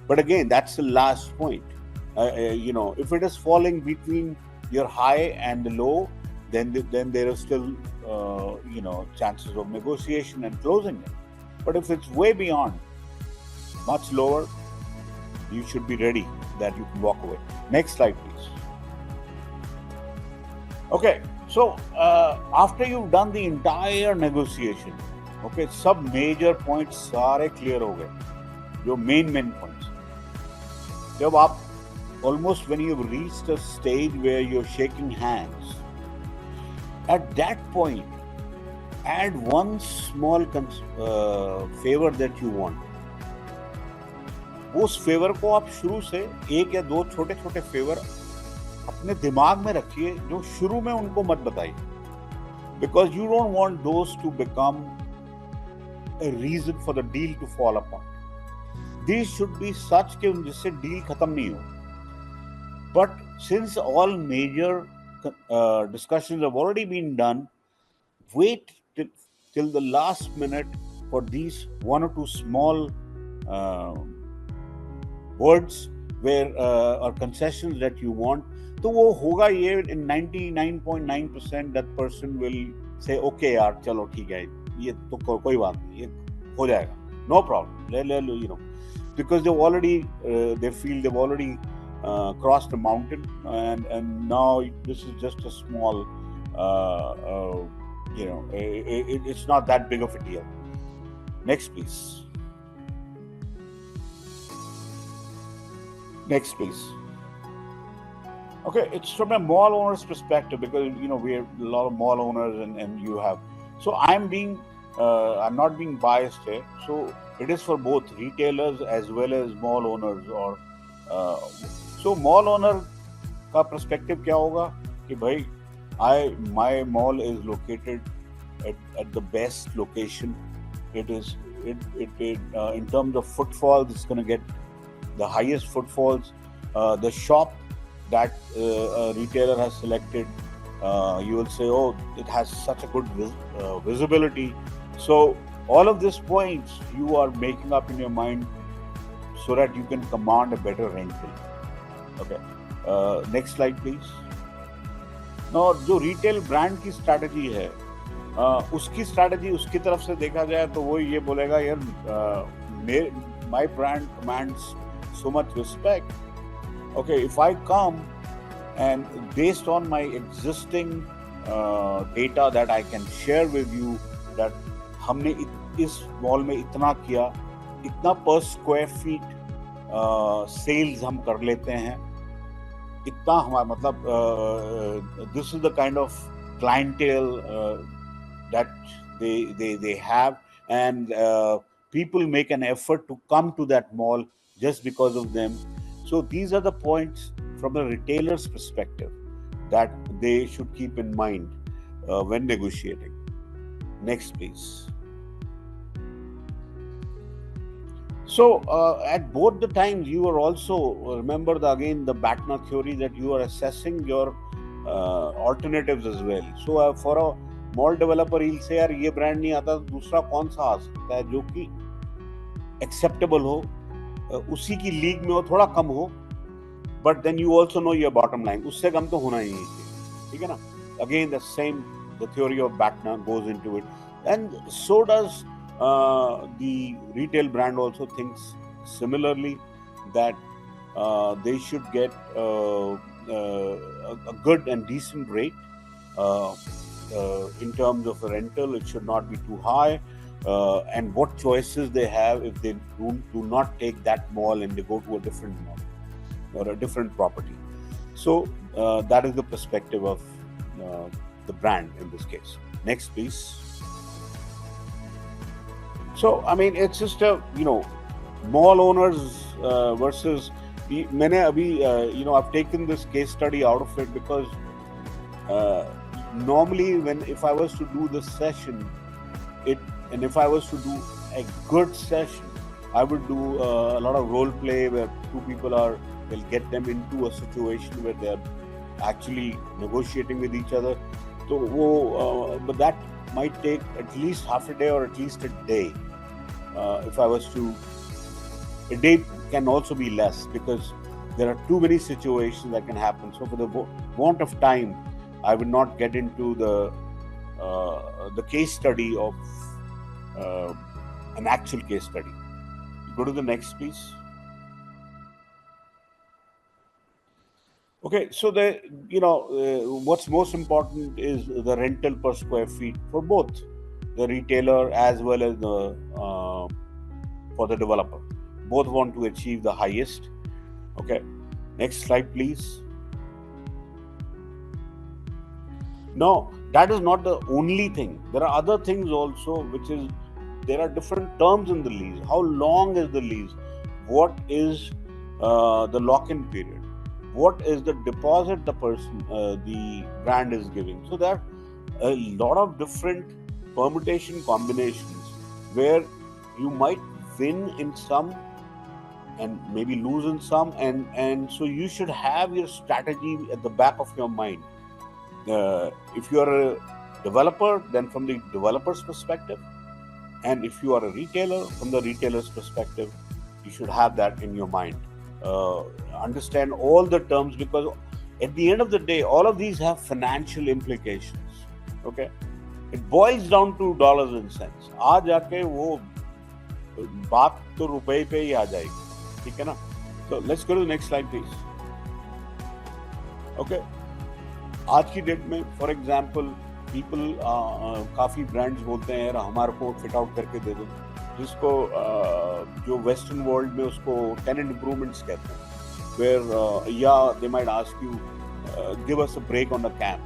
But again, that's the last point. If it is falling between your high and the low, then there are still chances of negotiation and closing it. But if it's way beyond, much lower, you should be ready that you can walk away. Next slide, please. Okay, so after you've done the entire negotiation, okay, सब major points सारे clear हो गए, जो main points. जब आप almost when you've reached a stage where you're shaking hands, at that point, add one small favor that you want. उस favour को आप शुरू से एक या दो छोटे छोटे फेवर अपने दिमाग में रखिए जो शुरू में उनको मत बताइए, because you don't want those two become a reason for the deal to fall apart. These should be such कि जिससे डील खत्म नहीं हो. But since all major discussions have already been done, wait till the last minute for these one or two small words where or concessions that you want. तो वो होगा ये in 99.9% that person will say okay यार चलो ठीक है ये तो कोई बात नहीं ये हो जाएगा, no problem, you know, because they've already they feel they've already crossed the mountain and now this is just a small you know it's not that big of a deal. Next please. Next please. Okay, it's from a mall owner's perspective because you know we have a lot of mall owners and you have. So I'm not being biased here. So it is for both retailers as well as mall owners. Or so mall owner का perspective क्या होगा कि भाई my mall is located at the best location. It in terms of footfalls, it's going to get the highest footfalls. The shop that a retailer has selected, you will say, oh, it has such a good visibility. So all of these points you are making up in your mind so that you can command a better rental. Okay. Next slide, please. Now, जो retail brand की strategy है, उसकी strategy उसकी तरफ से देखा जाए तो वो ये बोलेगा यार my brand commands so much respect. Okay, if I come and based on my existing data that I can share with you that हमने इस mall में इतना किया, इतना per square feet sales हम कर लेते हैं, इतना हमारा मतलब this is the kind of clientele that they have and people make an effort to come to that mall just because of them. So these are the points from the retailer's perspective that they should keep in mind when negotiating. Next, please. So at both the times, you are also, remember again the BATNA theory that you are assessing your alternatives as well. So for a mall developer, he'll say, यार ये brand नहीं आता तो दूसरा कौन सा आ सकता है जो कि acceptable हो, उसी की लीग में हो, थोड़ा कम हो, but then you also know your bottom line. उससे कम तो होना ही नहीं, ठीक है ना? Again, the theory of BATNA goes into it, and so does the retail brand also thinks similarly that they should get a good and decent rate in terms of rental. It should not be too high. And what choices they have if they do not take that mall and they go to a different mall or a different property. So that is the perspective of the brand in this case. Next, please. So I mean, it's just a mall owners versus मैंने अभी I've taken this case study out of it because normally if I was to do this session, and if I was to do a good session, I would do a lot of role play where two people will get them into a situation where they're actually negotiating with each other. So, but that might take at least half a day or at least a day. If I was to, a day can also be less because there are too many situations that can happen. So for the want of time, I would not get into the case study of an actual case study. Go to the next, please. Okay, so what's most important is the rental per square feet for both the retailer as well as the for the developer. Both want to achieve the highest. Okay, next slide, please. No, that is not the only thing. There are other things also, which is there are different terms in the lease. How long is the lease? What is the lock-in period? What is the deposit the brand is giving? So there are a lot of different permutation combinations where you might win in some and maybe lose in some, and so you should have your strategy at the back of your mind. If you are a developer, then from the developer's perspective, and if you are a retailer, from the retailer's perspective, you should have that in your mind. Understand all the terms, because at the end of the day, all of these have financial implications. Okay, it boils down to dollars and cents. आज जाके वो बात तो रुपए पे ही आ जाएगी, ठीक है ना? So let's go to the next slide, please. Okay, आज की डेट में फॉर एग्जाम्पल पीपल काफ़ी ब्रांड्स बोलते हैं यार हमारे को फिट आउट करके दे दो, जिसको जो वेस्टर्न वर्ल्ड में उसको टेनेंट इम्प्रूवमेंट्स कहते हैं, वेयर या they might ask you give us a break on the camp,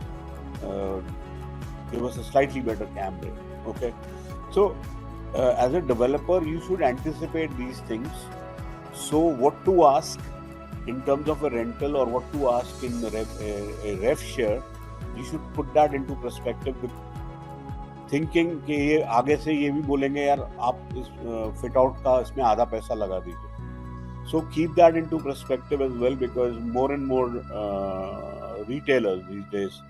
give us a slightly better camp break. Okay, so as a developer you should anticipate these things. So what to ask in terms of a rental or what to ask in a rev share, you should put that into perspective with thinking कि ये आगे से ये भी बोलेंगे यार आप इस फिट आउट का इसमें आधा पैसा लगा दीजिए. So keep that into perspective as well, because more and more retailers these days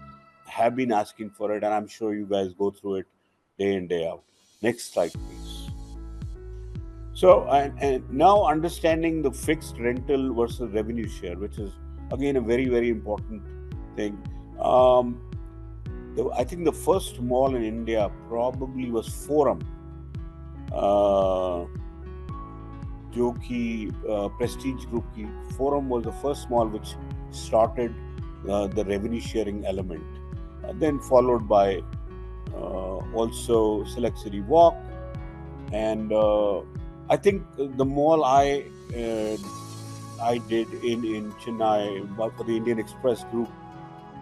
have been asking for it, and I'm sure you guys go through it day in, day out. Next slide, please. So, and now understanding the fixed rental versus revenue share, which is again a very, very important thing. I think the first mall in India probably was Forum, जो कि Prestige Group की Forum was the first mall which started the revenue sharing element, then followed by also Select City Walk, and I think the mall I did in Chennai for the Indian Express Group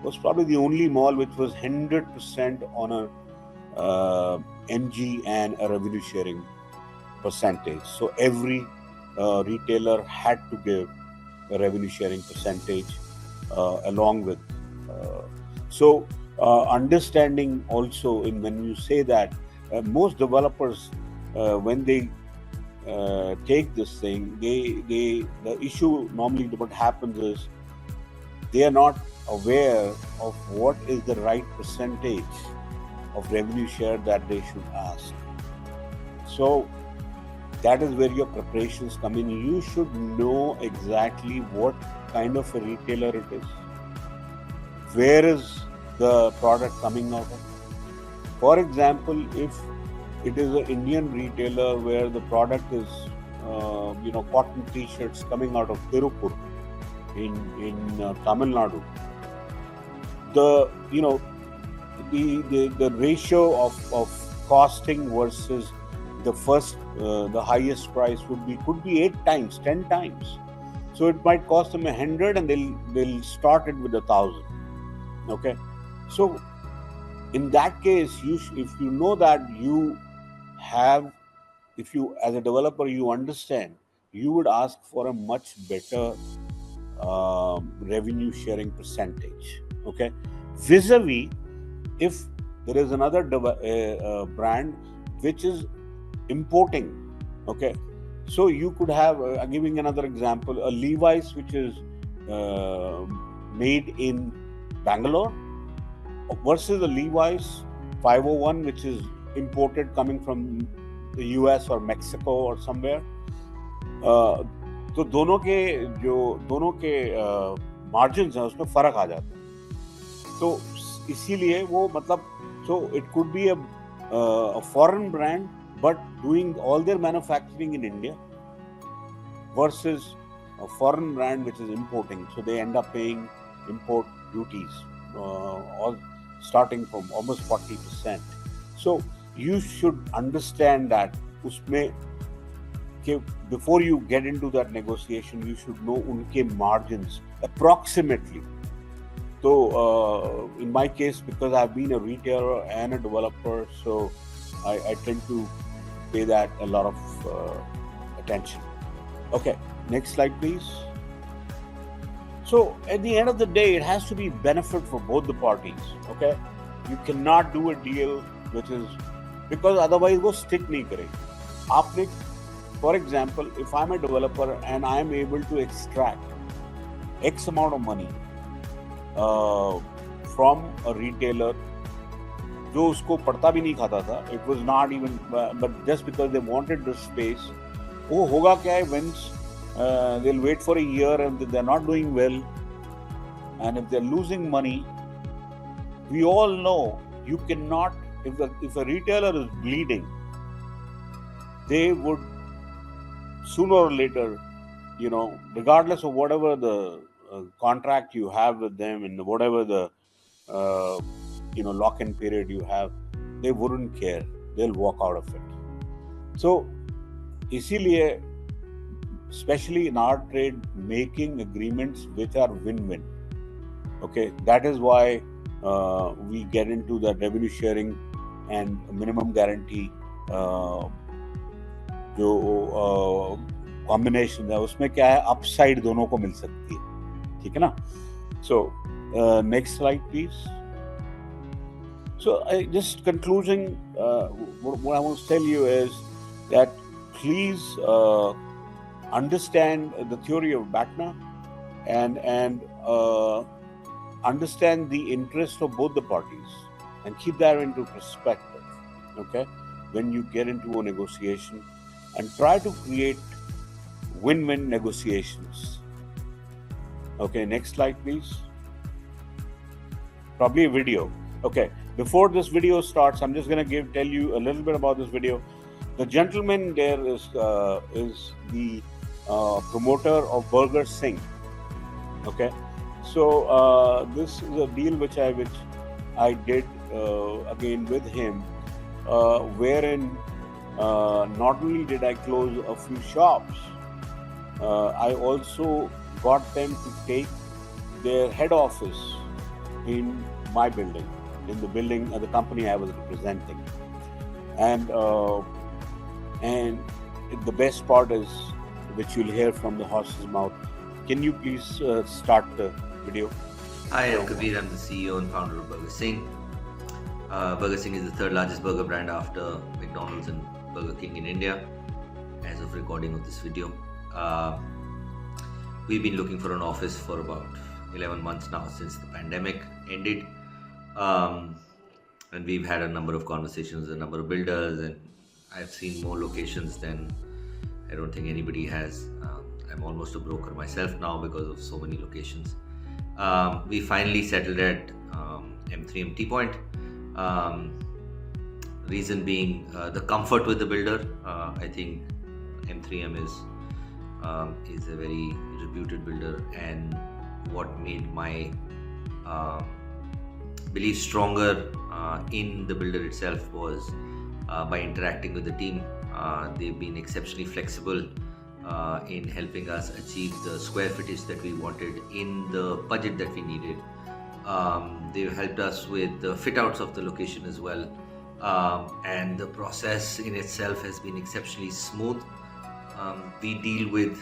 was probably the only mall which was 100% on a MG and a revenue sharing percentage. So every retailer had to give a revenue sharing percentage along with. So understanding also when you say that most developers when they take this thing, the issue normally what happens is they are not aware of what is the right percentage of revenue share that they should ask. So that is where your preparations come in. You should know exactly what kind of a retailer it is. Where is the product coming out of? For example, if it is an Indian retailer where the product is, cotton t-shirts coming out of Tirupur in Tamil Nadu, the ratio of costing versus the highest price could be 8 times, 10 times. So it might cost them 100 and they'll start it with 1,000. Okay, so in that case, if you know that if you as a developer you understand, you would ask for a much better revenue sharing percentage. Okay, vis-a-vis if there is another brand which is importing. Okay, so you could have giving another example, a Levi's which is made in Bangalore versus a Levi's 501 which is imported coming from the US or Mexico or somewhere. तो दोनों के margins हैं उसमें फर्क आ जाता है. तो इसीलिए वो मतलब so it could be a foreign brand but doing all their manufacturing in India versus a foreign brand which is importing. So they end up paying import duties, all starting from almost 40%. So you should understand that usme before you get into that negotiation, you should know unke margins approximately. So in my case, because I've been a retailer and a developer, so I tend to pay that a lot of attention. Okay, next slide, please. So at the end of the day, it has to be benefit for both the parties. Okay, you cannot do a deal which is, because otherwise वो stick नहीं करेगी. आपने, for example, if I'm a developer and I'm able to extract X amount of money from a retailer जो उसको पड़ता भी नहीं खाता था, it was not even, but just because they wanted the space, वो होगा क्या है, once they'll wait for a year and they're not doing well, and if they're losing money, we all know you cannot, if a retailer is bleeding, they would sooner or later, you know, regardless of whatever the contract you have with them and whatever the lock-in period you have, they wouldn't care. They'll walk out of it. So, इसीलिए, especially in our trade, making agreements which are win-win. Okay, that is why we get into the revenue sharing and minimum guarantee जो combination है, उसमें क्या है, upside दोनों को मिल सकती है, ठीक है ना? So next slide, please. So just concluding, what I want to tell you is that please understand the theory of BATNA and understand the interest of both the parties and keep that into perspective, okay, when you get into a negotiation, and try to create win-win negotiations. Okay, next slide, please. Probably a video. Okay, before this video starts, I'm just going to tell you a little bit about this video. The gentleman there is the promoter of Burger Singh. Okay, so this is a deal which I did again with him, wherein not only did I close a few shops, I also got them to take their head office in my building, in the building of the company I was representing. And the best part is, which you'll hear from the horse's mouth. Can you please start the video? Hi, I'm Kabir. I'm the CEO and founder of Burger Singh. Burger Singh is the third largest burger brand after McDonald's and Burger King in India, as of recording of this video. We've been looking for an office for about 11 months now, since the pandemic ended. And we've had a number of conversations with a number of builders, and I've seen more locations than I don't think anybody has. I'm almost a broker myself now because of so many locations. We finally settled at M3M T Point. Reason being the comfort with the builder. I think M3M is a very reputed builder, and what made my belief stronger in the builder itself was by interacting with the team. They've been exceptionally flexible in helping us achieve the square footage that we wanted in the budget that we needed. They've helped us with the fit outs of the location as well, and the process in itself has been exceptionally smooth. We deal with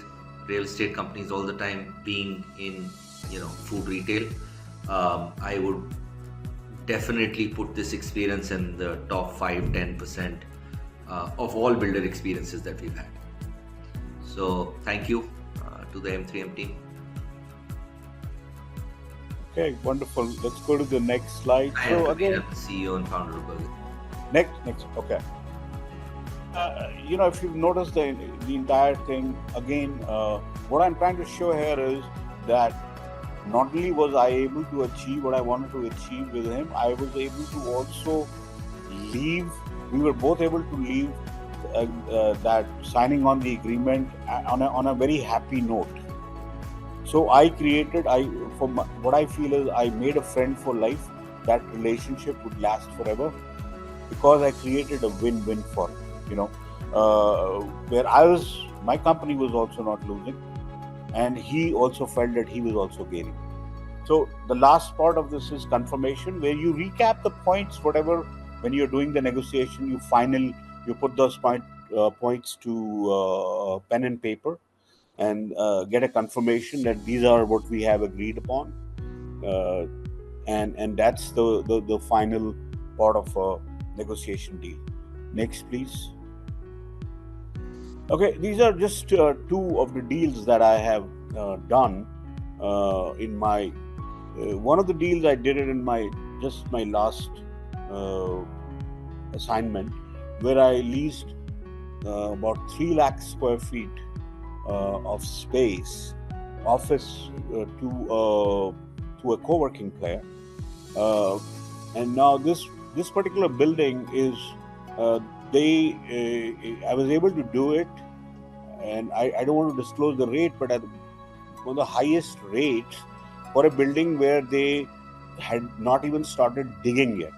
real estate companies all the time, being in food retail. I would definitely put this experience in the top 5-10% of all builder experiences that we've had. So thank you to the M3M team. Okay, wonderful. Let's go to the next slide. So again, I'm the CEO and founder of Burger. Next. Okay. If you've noticed the entire thing, again, what I'm trying to show here is that not only was I able to achieve what I wanted to achieve with him, I was able to also leave. We were both able to leave that signing on the agreement on a very happy note. So what I feel is I made a friend for life. That relationship would last forever because I created a win-win for him, where my company was also not losing, and he also felt that he was also gaining. So the last part of this is confirmation, where you recap the points, whatever, when you're doing the negotiation, you put those points to pen and paper, and get a confirmation that these are what we have agreed upon, and that's the final part of a negotiation deal. Next, please. Okay, these are just two of the deals that I have done in my. One of the deals I did it in my last assignment, where I leased about 3 lakh square feet of space, office to a co-working player, and now this particular building is I was able to do it, and I don't want to disclose the rate, but at one of the highest rates for a building where they had not even started digging yet.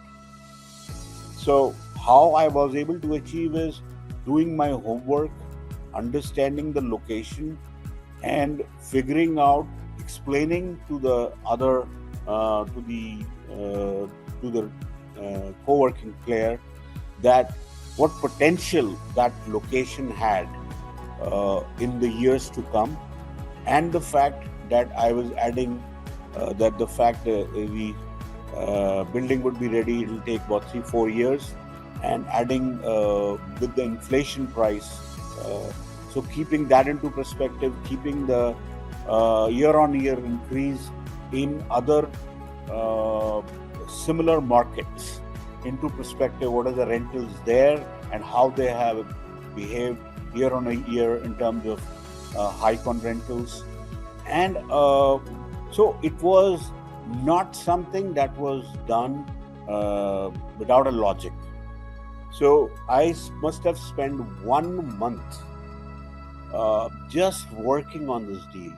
So how I was able to achieve is doing my homework, understanding the location, and figuring out, explaining to the other to the co-working player that what potential that location had in the years to come, and the fact that I was adding that the fact the building would be ready, it will take about 3-4 years, and adding with the inflation price, so keeping that into perspective, keeping the year-on-year increase in other similar markets into perspective, what are the rentals there and how they have behaved year on a year in terms of hike on rentals. And so it was not something that was done without a logic. So I must have spent 1 month just working on this deal,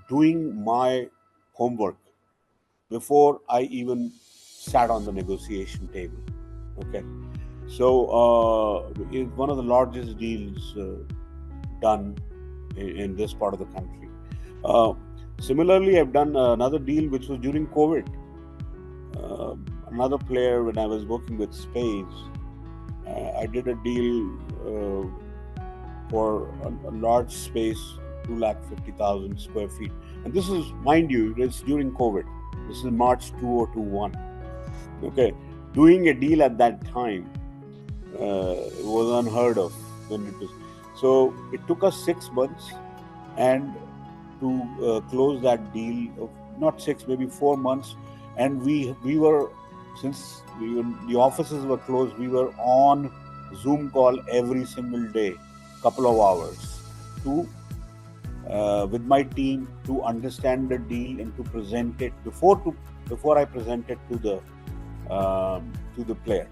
doing my homework before I even sat on the negotiation table. Okay, so it's one of the largest deals done in this part of the country. Similarly, I've done another deal which was during COVID. Another player, when I was working with Spades, I did a deal for a large space, 250,000 square feet. And this is, mind you, it's during COVID. This is March 2021. Okay, doing a deal at that time was unheard of when it was. So it took us 6 months, and to close that deal, of not 6, maybe 4 months, and we were, since the offices were closed, we were on Zoom call every single day, couple of hours, to with my team, to understand the deal and to present it before I present it to the player.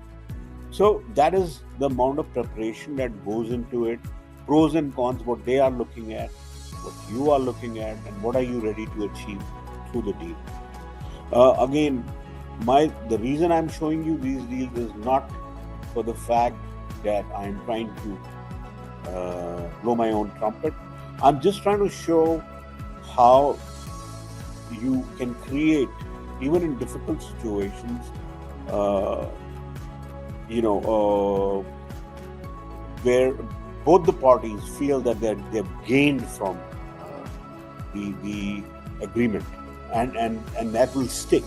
So that is the amount of preparation that goes into it, pros and cons, what they are looking at, what you are looking at, and what are you ready to achieve through the deal. Again, the reason I'm showing you these deals is not for the fact that I'm trying to blow my own trumpet. I'm just trying to show how you can create, even in difficult situations, where both the parties feel that they've gained from the agreement, and that will stick,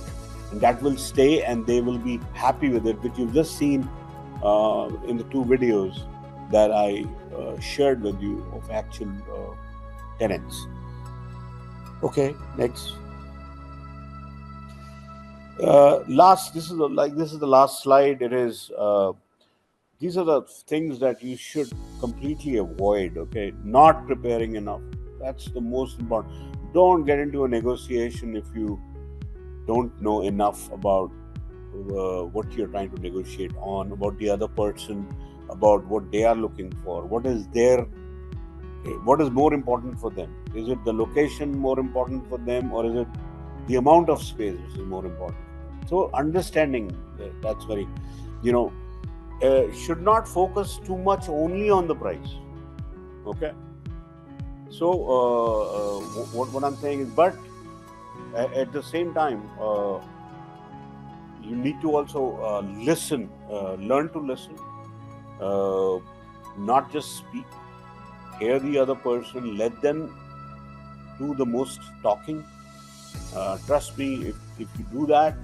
and that will stay, and they will be happy with it, which you've just seen in the 2 videos that I shared with you of actual tenants. Okay, next. This is the last slide. It is these are the things that you should completely avoid. Okay, not preparing enough. That's the most important. Don't get into a negotiation if you don't know enough about what you're trying to negotiate on, about the other person, about what they are looking for. What is more important for them? Is it the location more important for them, or is it the amount of space which is more important? So understanding that's very, should not focus too much only on the price. Okay. So what I'm saying is, but at the same time, you need to also listen, learn to listen, not just speak. Hear the other person, let them do the most talking. Trust me, if you do that,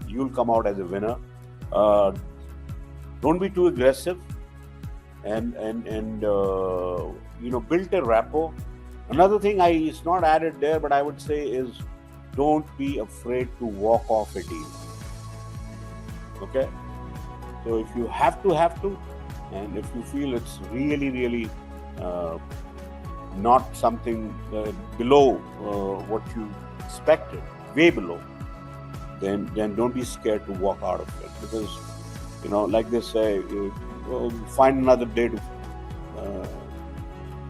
you'll come out as a winner. Don't be too aggressive, and build a rapport. Another thing it's not added there, but I would say is, don't be afraid to walk off a deal. Okay? So if you have to, and if you feel it's really not something below what you expected, way below, then don't be scared to walk out of it, because like they say, find another day to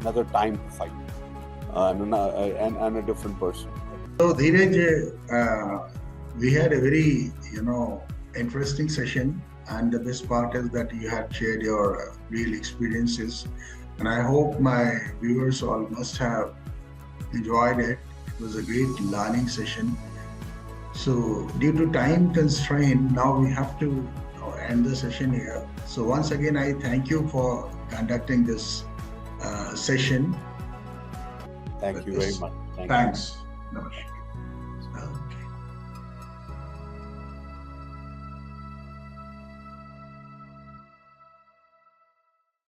another time to fight, and a different person. So Dheeraj, we had a very interesting session, and the best part is that you had shared your real experiences, and I hope my viewers all must have enjoyed it. It was a great learning session. So due to time constraint, now we have to end the session here. So once again, I thank you for conducting this session. Thank you very much. Thanks. Namaskar.